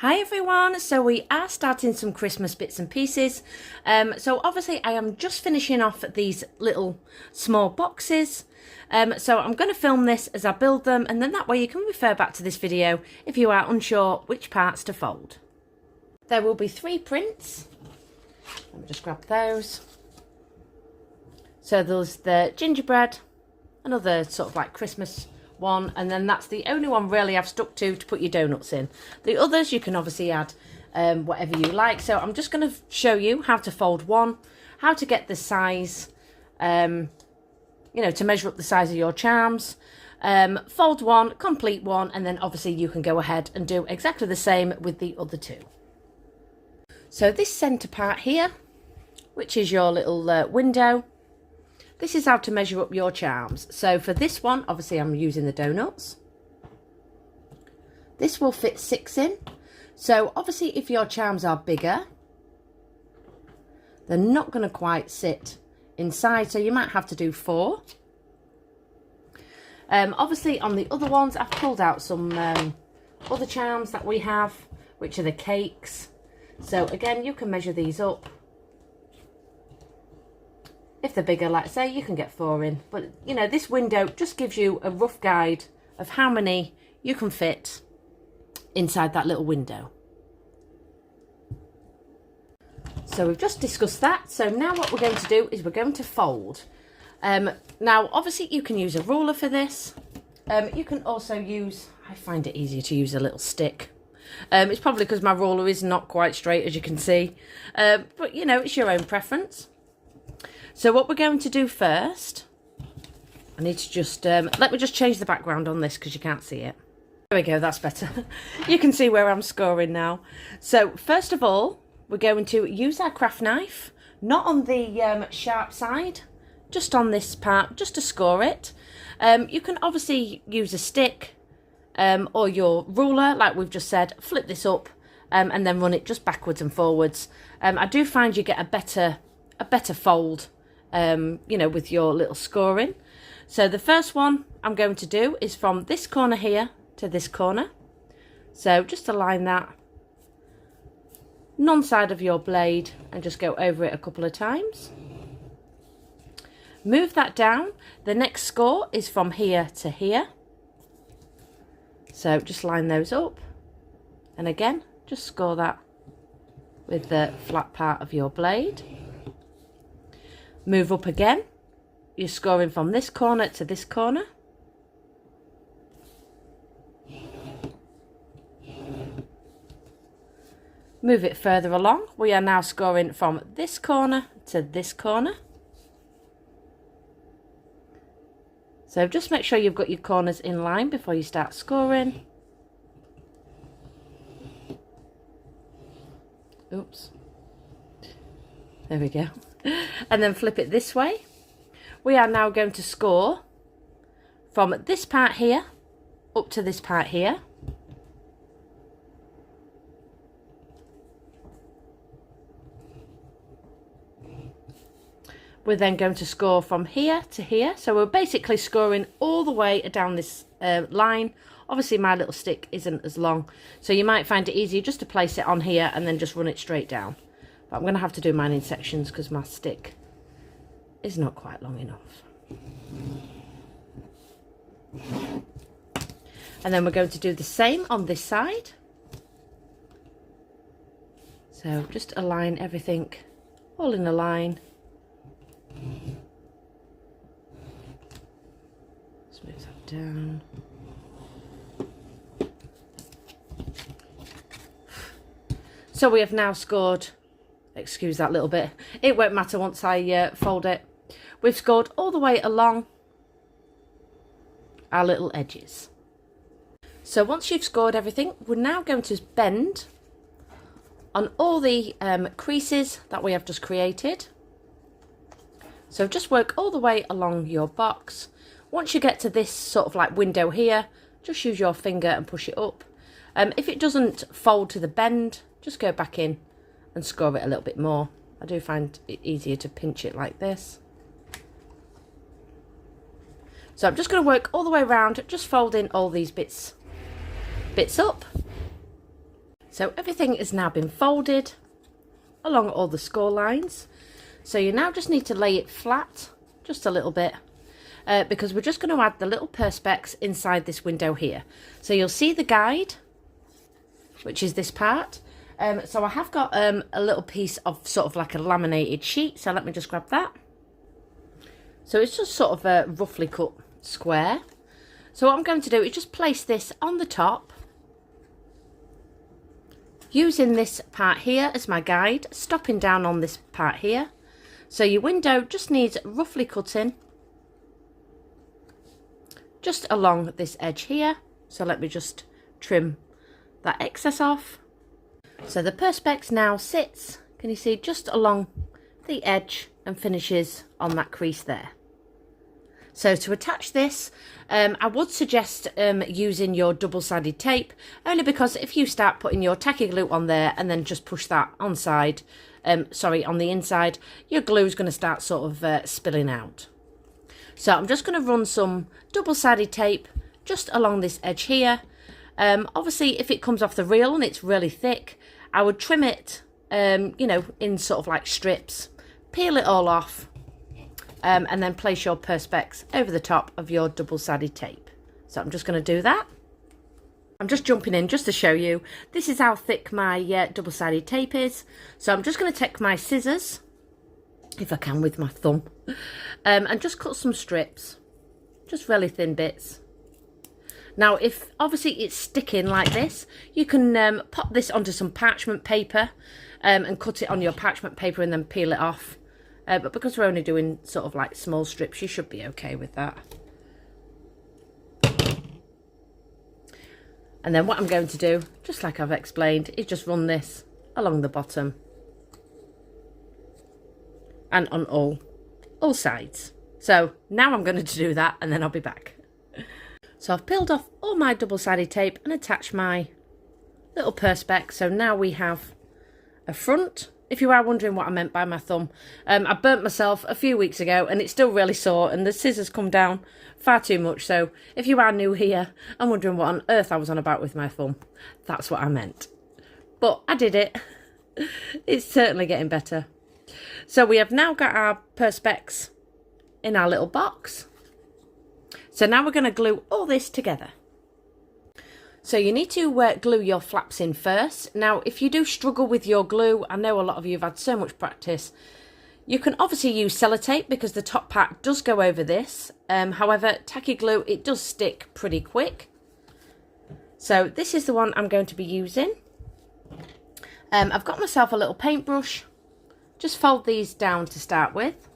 Hi everyone, so we are starting some Christmas bits and pieces. So obviously I am just finishing off these little small boxes. So I'm going to film this as I build them, and then that way you can refer back to this video if you are unsure which parts to fold. There will be 3 prints. Let me just grab those. So there's the gingerbread, another sort of like Christmas one, and then that's the only one really I've stuck to put your donuts in. The others you can obviously add whatever you like. So I'm just going to show you how to fold one, how to get the size, you know, to measure up the size of your charms. Fold one, complete one, and then obviously you can go ahead and do exactly the same with the other 2. So this centre part here, which is your little window, this is how to measure up your charms. So for this one, obviously I'm using the donuts. This will fit 6 in. So obviously if your charms are bigger, they're not going to quite sit inside. So you might have to do 4. Obviously on the other ones, I've pulled out some other charms that we have, which are the cakes. So again, you can measure these up. If they're bigger, like I say, you can get 4 in. But, you know, this window just gives you a rough guide of how many you can fit inside that little window. So we've just discussed that. So now what we're going to do is we're going to fold. Now, obviously, you can use a ruler for this. You can also use, I find it easier to use a little stick. It's probably because my ruler is not quite straight, as you can see. But, you know, it's your own preference. So what we're going to do first, I need to just, let me just change the background on this because you can't see it. There we go, that's better. You can see where I'm scoring now. So first of all, we're going to use our craft knife, not on the sharp side, just on this part, just to score it. You can obviously use a stick or your ruler, like we've just said, flip this up and then run it just backwards and forwards. I do find you get a better fold, you know, with your little scoring. So the first one I'm going to do is from this corner here to this corner. So just align that non-side of your blade and just go over it a couple of times. Move that down. The next score is from here to here. So just line those up. And again, just score that with the flat part of your blade. Move up again. You're scoring from this corner to this corner. Move it further along. We are now scoring from this corner to this corner. So just make sure you've got your corners in line before you start scoring. Oops. There we go. And then flip it this way. We are now going to score from this part here up to this part here. We're then going to score from here to here. So we're basically scoring all the way down this line. Obviously my little stick isn't as long, so you might find it easier just to place it on here and then just run it straight down. But I'm going to have to do mine in sections because my stick is not quite long enough. And then we're going to do the same on this side. So just align everything all in a line. Smooth that down. So we have now scored, excuse that little bit, it won't matter once I fold it. We've scored all the way along our little edges. So once you've scored everything, we're now going to bend on all the creases that we have just created. So just work all the way along your box. Once you get to this sort of like window here, just use your finger and push it up. If it doesn't fold to the bend, just go back in and score it a little bit more. I do find it easier to pinch it like this. So I'm just going to work all the way around, just folding all these bits up. So everything has now been folded along all the score lines. So you now just need to lay it flat just a little bit because we're just going to add the little perspex inside this window here. So you'll see the guide, which is this part. So I have got a little piece of sort of like a laminated sheet. So let me just grab that. So it's just sort of a roughly cut square. So what I'm going to do is just place this on the top, using this part here as my guide, stopping down on this part here. So your window just needs roughly cutting just along this edge here. So let me just trim that excess off. So the perspex now sits, can you see, just along the edge and finishes on that crease there. So to attach this, I would suggest using your double-sided tape, only because if you start putting your tacky glue on there and then just push that on the inside, your glue is going to start sort of spilling out. So I'm just going to run some double-sided tape just along this edge here. Obviously, if it comes off the reel and it's really thick, I would trim it, you know, in sort of like strips, peel it all off, and then place your perspex over the top of your double-sided tape. So I'm just going to do that. I'm just jumping in just to show you. This is how thick my double-sided tape is. So I'm just going to take my scissors, if I can with my thumb, and just cut some strips, just really thin bits. Now, if obviously it's sticking like this, you can pop this onto some parchment paper and cut it on your parchment paper and then peel it off. But because we're only doing sort of like small strips, you should be okay with that. And then what I'm going to do, just like I've explained, is just run this along the bottom and on all sides. So now I'm going to do that and then I'll be back. So I've peeled off all my double-sided tape and attached my little perspex. So now we have a front. If you are wondering what I meant by my thumb, I burnt myself a few weeks ago and it's still really sore and the scissors come down far too much. So if you are new here and wondering what on earth I was on about with my thumb, that's what I meant. But I did it. It's certainly getting better. So we have now got our perspex in our little box. So now we're going to glue all this together. So you need to glue your flaps in first. Now, if you do struggle with your glue, I know a lot of you have had so much practice, you can obviously use sellotape because the top part does go over this. However, tacky glue, it does stick pretty quick. So this is the one I'm going to be using. I've got myself a little paintbrush. Just fold these down to start with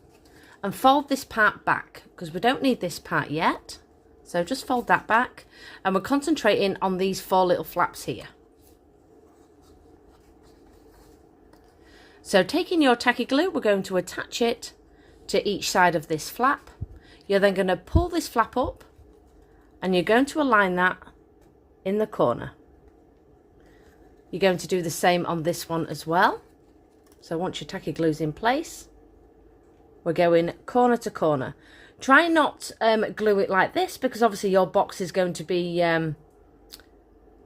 and fold this part back because we don't need this part yet. So just fold that back and we're concentrating on these 4 little flaps here. So taking your tacky glue, we're going to attach it to each side of this flap. You're then going to pull this flap up and you're going to align that in the corner. You're going to do the same on this one as well. So once your tacky glue's in place, we're going corner to corner. Try not glue it like this because obviously your box is going to be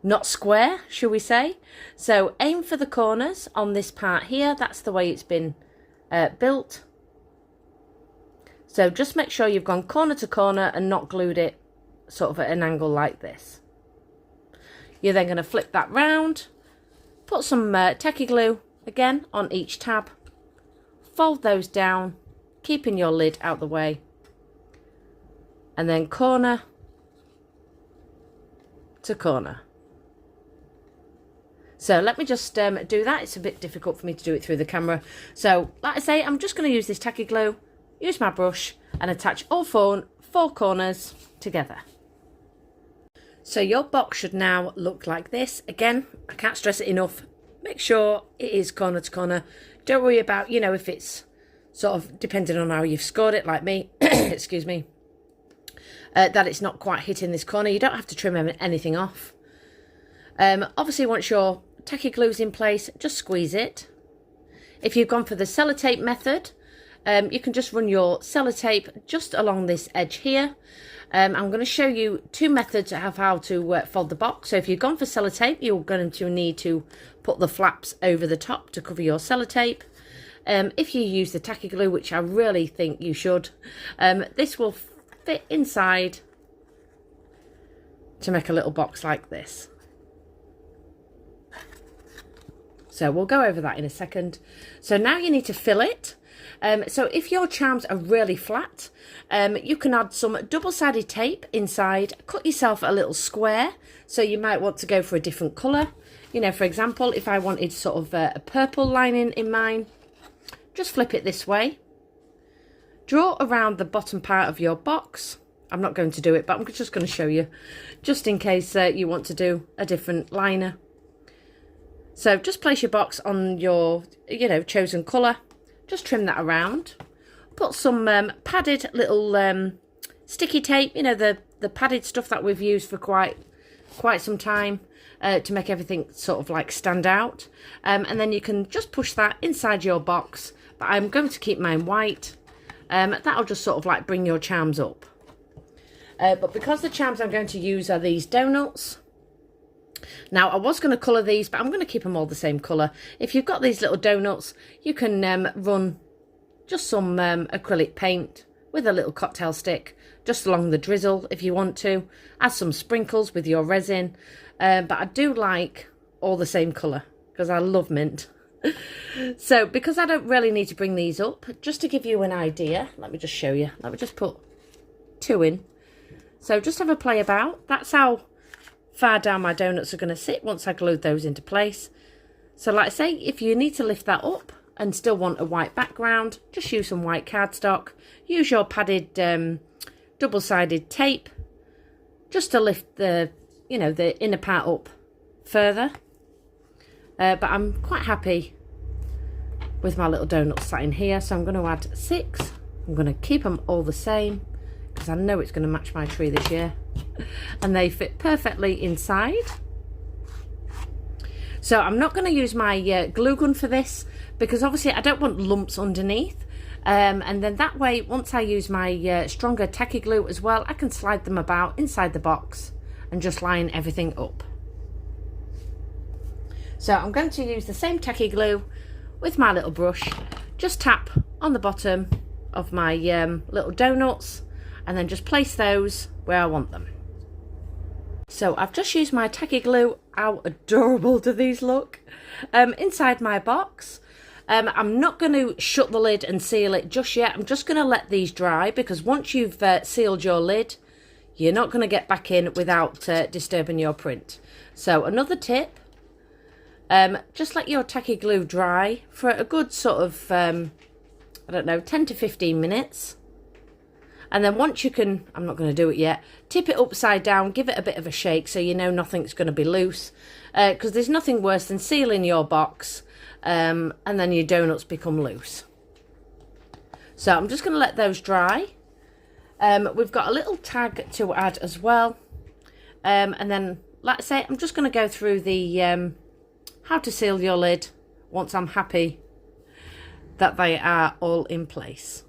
not square, shall we say. So aim for the corners on this part here. That's the way it's been built. So just make sure you've gone corner to corner and not glued it sort of at an angle like this. You're then going to flip that round, put some tacky glue again on each tab, fold those down, keeping your lid out the way. And then corner to corner. So let me just do that. It's a bit difficult for me to do it through the camera. So like I say, I'm just going to use this tacky glue, use my brush and attach all four corners together. So your box should now look like this. Again, I can't stress it enough. Make sure it is corner to corner. Don't worry about, you know, if it's sort of depending on how you've scored it like me. Excuse me. That it's not quite hitting this corner. You don't have to trim anything off. Obviously, once your tacky glue's in place, just squeeze it. If you've gone for the sellotape method, you can just run your sellotape just along this edge here. I'm going to show you two methods of how to fold the box. So if you've gone for sellotape, you're going to need to put the flaps over the top to cover your sellotape. If you use the tacky glue, which I really think you should, this will fit inside to make a little box like this. So we'll go over that in a second. So now you need to fill it. So if your charms are really flat, you can add some double-sided tape inside, cut yourself a little square. So you might want to go for a different colour. You know, for example, if I wanted sort of a purple lining in mine, just flip it this way. Draw around the bottom part of your box. I'm not going to do it, but I'm just going to show you, just in case you want to do a different liner. So just place your box on your, chosen colour. Just trim that around. Put some padded little sticky tape, the padded stuff that we've used for quite some time to make everything sort of like stand out. And then you can just push that inside your box. But I'm going to keep mine white. That'll just sort of like bring your charms up. But because the charms I'm going to use are these donuts. Now, I was going to colour these, but I'm going to keep them all the same colour. If you've got these little donuts, you can run just some acrylic paint with a little cocktail stick just along the drizzle if you want to. Add some sprinkles with your resin. But I do like all the same colour because I love mint. So, because I don't really need to bring these up, just to give you an idea, let me just show you. Let me just put 2 in. So, just have a play about. That's how far down my donuts are going to sit once I glued those into place. So like I say, if you need to lift that up and still want a white background, just use some white cardstock. Use your padded double-sided tape just to lift the inner part up further. But I'm quite happy with my little donuts sat in here, so I'm going to add 6. I'm going to keep them all the same because I know it's going to match my tree this year. And they fit perfectly inside. So I'm not going to use my glue gun for this because obviously I don't want lumps underneath. And then that way, once I use my stronger tacky glue as well, I can slide them about inside the box and just line everything up. So I'm going to use the same tacky glue with my little brush. Just tap on the bottom of my little donuts and then just place those where I want them. So I've just used my tacky glue. How adorable do these look? Inside my box. I'm not going to shut the lid and seal it just yet. I'm just going to let these dry because once you've sealed your lid, you're not going to get back in without disturbing your print. So another tip, just let your tacky glue dry for a good sort of, 10 to 15 minutes. And then once you can, I'm not going to do it yet, tip it upside down, give it a bit of a shake so you know nothing's going to be loose. Because there's nothing worse than sealing your box and then your donuts become loose. So I'm just going to let those dry. We've got a little tag to add as well. And then, like I say, I'm just going to go through the how to seal your lid once I'm happy that they are all in place.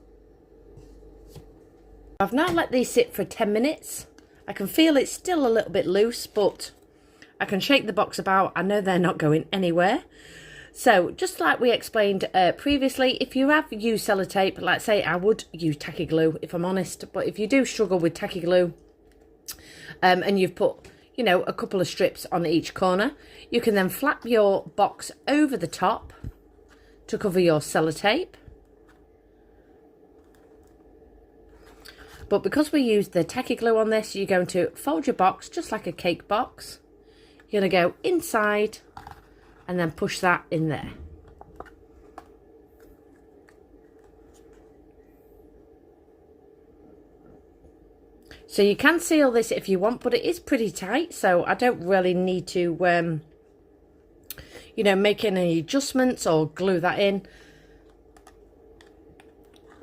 I've now let these sit for 10 minutes. I can feel it's still a little bit loose, but I can shake the box about. I know they're not going anywhere. So just like we explained previously, if you have used sellotape, like say I would use tacky glue if I'm honest, but if you do struggle with tacky glue and you've put, a couple of strips on each corner, you can then flap your box over the top to cover your sellotape. But because we used the tacky glue on this, you're going to fold your box just like a cake box. You're going to go inside and then push that in there. So you can seal this if you want, but it is pretty tight, so I don't really need to, make any adjustments or glue that in.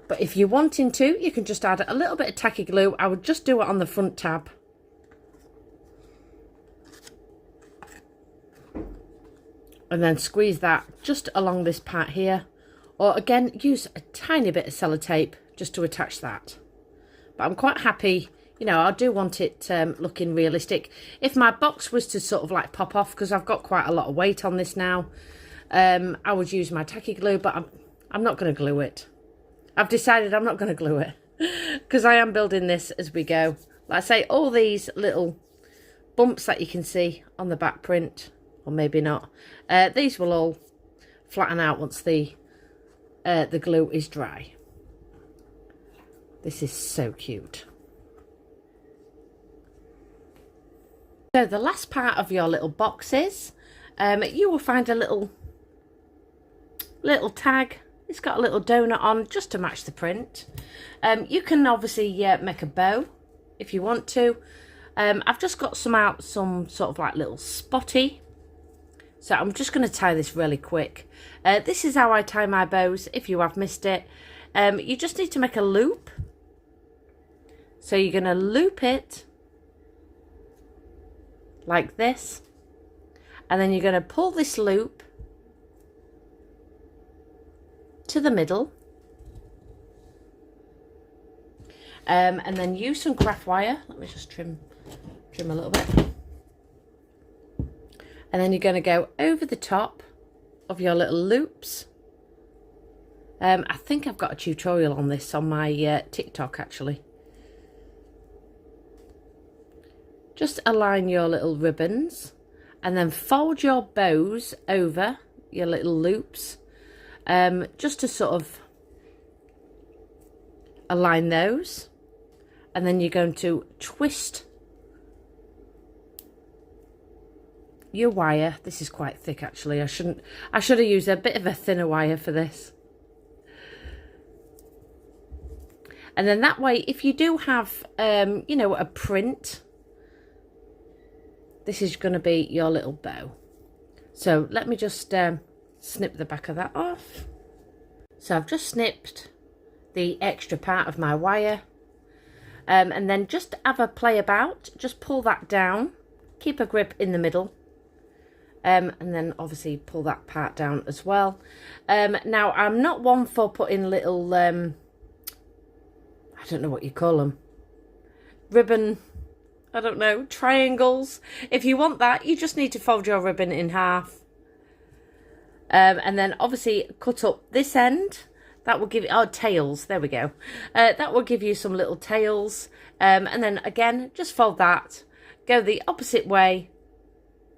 But if you're wanting to, you can just add a little bit of tacky glue. I would just do it on the front tab. And then squeeze that just along this part here, Or again, use a tiny bit of sellotape just to attach that. But I'm quite happy, you know, I do want it looking realistic. If my box was to sort of like pop off, because I've got quite a lot of weight on this now, I would use my tacky glue, but I'm not going to glue it. I've decided I'm not going to glue it because I am building this as we go. Like I say, all these little bumps that you can see on the back print, or maybe not, these will all flatten out once the glue is dry. This is so cute. So the last part of your little boxes, you will find a little tag. It's got a little donut on just to match the print. You can obviously make a bow if you want to. I've just got some sort of like little spotty. So I'm just going to tie this really quick. This is how I tie my bows if you have missed it. You just need to make a loop. So you're going to loop it like this. And then you're going to pull this loop to the middle. And then use some craft wire. Let me just trim a little bit. And then you're going to go over the top of your little loops. I think I've got a tutorial on this on my TikTok actually. Just align your little ribbons and then fold your bows over your little loops, just to sort of align those. And then you're going to twist your wire. This is quite thick actually. I should have used a bit of a thinner wire for this. And then that way, if you do have you know, a print, this is going to be your little bow. So let me just snip the back of that off. So I've just snipped the extra part of my wire, and then just have a play about, just pull that down, keep a grip in the middle, and then obviously pull that part down as well. Now I'm not one for putting little I don't know what you call them, ribbon, I don't know, triangles. If you want that, you just need to fold your ribbon in half, and then obviously cut up this end. That will give you, oh, tails, there we go. That will give you some little tails, and then again, just fold that, go the opposite way,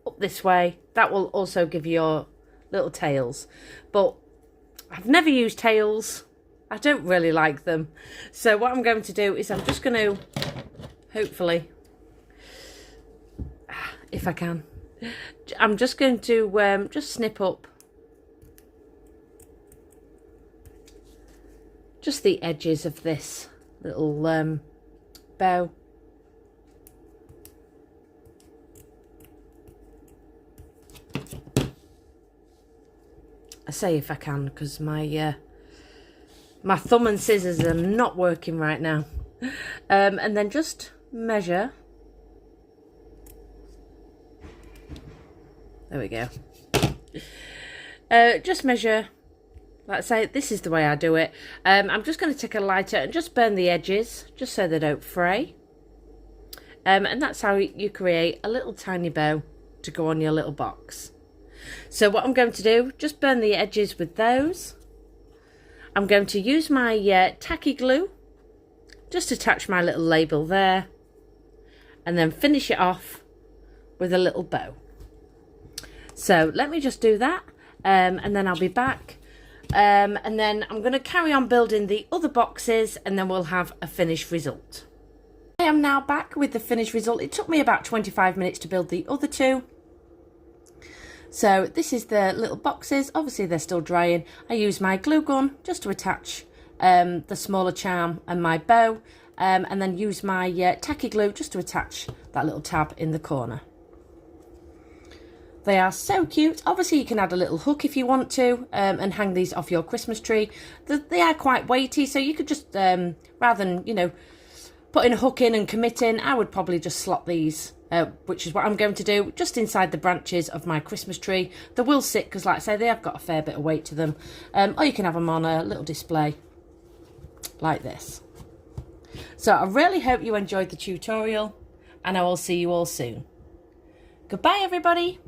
up this way. That will also give you your little tails. But I've never used tails. I don't really like them. So what I'm going to do is I'm just going to, hopefully, if I can, I'm just going to just snip up just the edges of this little bow. I say if I can because my my thumb and scissors are not working right now. And then just measure. There we go. Just measure. Like I say, this is the way I do it. I'm just going to take a lighter and just burn the edges, just so they don't fray. And that's how you create a little tiny bow to go on your little box. So what I'm going to do, just burn the edges with those. I'm going to use my tacky glue, just attach my little label there, and then finish it off with a little bow. So let me just do that, and then I'll be back. And then I'm going to carry on building the other boxes, and then we'll have a finished result. I am now back with the finished result. It took me about 25 minutes to build the other two. So this is the little boxes. Obviously they're still drying. I use my glue gun just to attach the smaller charm and my bow, and then use my tacky glue just to attach that little tab in the corner. They are so cute. Obviously you can add a little hook if you want to, and hang these off your Christmas tree. They are quite weighty, so you could just, rather than, you know, putting a hook in and committing, I would probably just slot these which is what I'm going to do just inside the branches of my Christmas tree. They will sit because, like I say, they have got a fair bit of weight to them. Or you can have them on a little display like this. So I really hope you enjoyed the tutorial, and I will see you all soon. Goodbye, everybody.